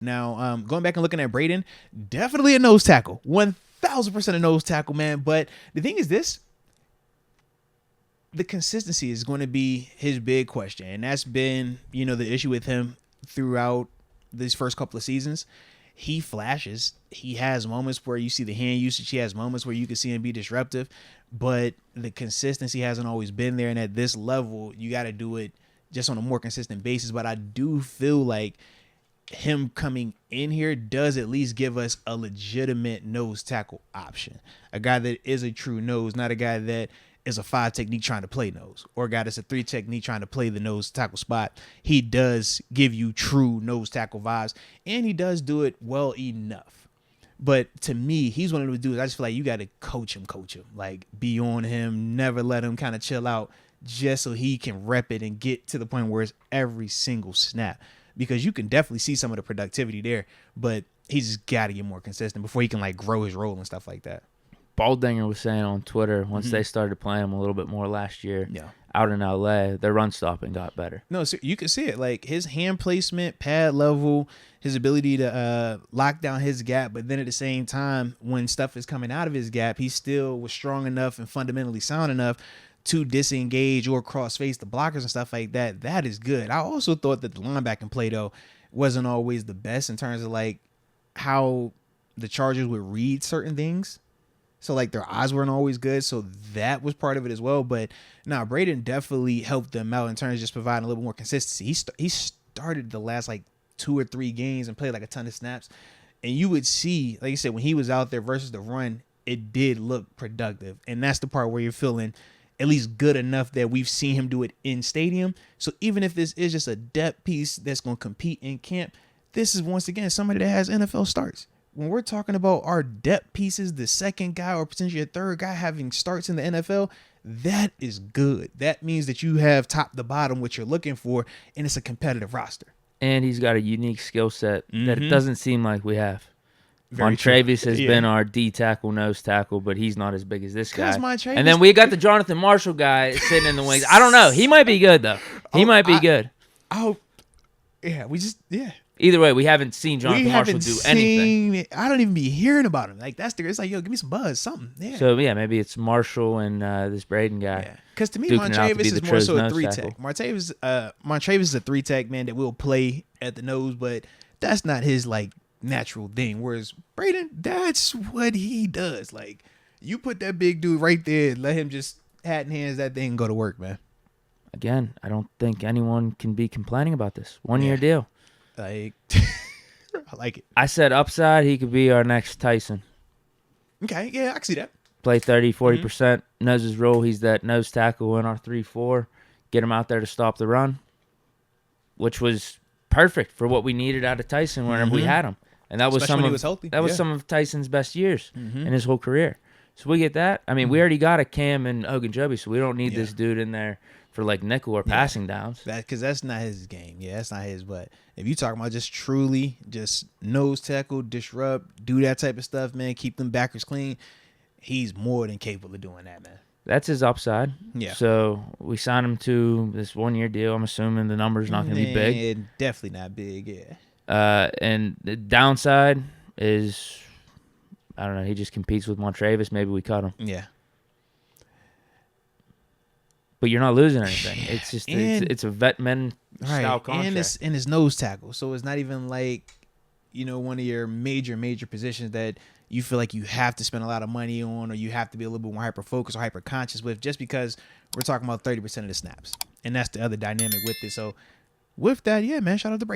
Now, going back and looking at Breiden, definitely a nose tackle. 1,000% a nose tackle, man. But the thing is this. The consistency is going to be his big question. And that's been, the issue with him throughout these first couple of seasons. He flashes. He has moments where you see the hand usage. He has moments where you can see him be disruptive. But the consistency hasn't always been there. And at this level, you got to do it just on a more consistent basis. But I do feel like him coming in here does at least give us a legitimate nose tackle option. A guy that is a true nose, not a guy that is a 5 technique trying to play nose, or a guy that's a 3 technique trying to play the nose tackle spot. He does give you true nose tackle vibes, and he does do it well enough. But to me, he's one of those dudes, I just feel like you got to coach him. Like, be on him, never let him kind of chill out, just so he can rep it and get to the point where it's every single snap. Because you can definitely see some of the productivity there, but he's just got to get more consistent before he can, like, grow his role and stuff like that. Baldinger was saying on Twitter, once they started playing him a little bit more last year, out in LA, their run stopping got better. No, so you can see it. Like, his hand placement, pad level, his ability to lock down his gap, but then at the same time, when stuff is coming out of his gap, he still was strong enough and fundamentally sound enough to disengage or cross-face the blockers and stuff like that. That is good. I also thought that the linebacking play, though, wasn't always the best in terms of, like, how the Chargers would read certain things. So, like, their eyes weren't always good. So that was part of it as well. But, Breiden definitely helped them out in terms of just providing a little more consistency. He started the last, like, 2 or 3 games and played, like, a ton of snaps. And you would see, like I said, when he was out there versus the run, it did look productive. And that's the part where you're feeling at least good enough that we've seen him do it in stadium. So even if this is just a depth piece that's going to compete in camp, this is, once again, somebody that has NFL starts. When we're talking about our depth pieces, the second guy or potentially a third guy having starts in the NFL, that is good. That means that you have top to bottom what you're looking for, and it's a competitive roster. And he's got a unique skill set that it doesn't seem like we have. Very Montravius true. has been our D tackle, nose tackle, but he's not as big as this guy. Montravius, and then we got the Jonathan Marshall guy sitting in the wings. I don't know. He might be good, though. He might be good. Either way, we haven't seen Jonathan Marshall do anything. I don't even be hearing about him. Like, it's like, yo, give me some buzz, something. Yeah. So, maybe it's Marshall and this Breiden guy. Yeah. Because to me, Montravius is more so a 3 tech. Montravius is a 3 tech, man, that will play at the nose, but that's not his, like, natural thing. Whereas Breiden, that's what he does. Like, you put that big dude right there, let him just hat in hands that thing and go to work, man. Again, I don't think anyone can be complaining about this. 1-year deal. Like, I like it. I said upside, he could be our next Tyson. Okay, yeah, I can see that. Play 30, 40%, knows his role. He's that nose tackle in our 3-4. Get him out there to stop the run, which was perfect for what we needed out of Tyson whenever we had him. And that was Especially when he was healthy. That was some of Tyson's best years in his whole career. So we get that. I mean, we already got a Cam and Ogunjobi, so we don't need this dude in there for like nickel or passing downs. Because that's not his game. Yeah, that's not his. But if you talking about just truly just nose tackle, disrupt, do that type of stuff, man, keep them backers clean, he's more than capable of doing that, man. That's his upside. Yeah. So we signed him to this 1-year deal. I'm assuming the number's not going to be big. Definitely not big, yeah. And the downside is, I don't know, he just competes with Montravius. Maybe we cut him. Yeah. But you're not losing anything. It's just it's a vet men style contract. And it's nose tackle. So it's not even like, one of your major positions that you feel like you have to spend a lot of money on, or you have to be a little bit more hyper-focused or hyper-conscious with, just because we're talking about 30% of the snaps. And that's the other dynamic with it. So with that, yeah, man, shout out to Breiden.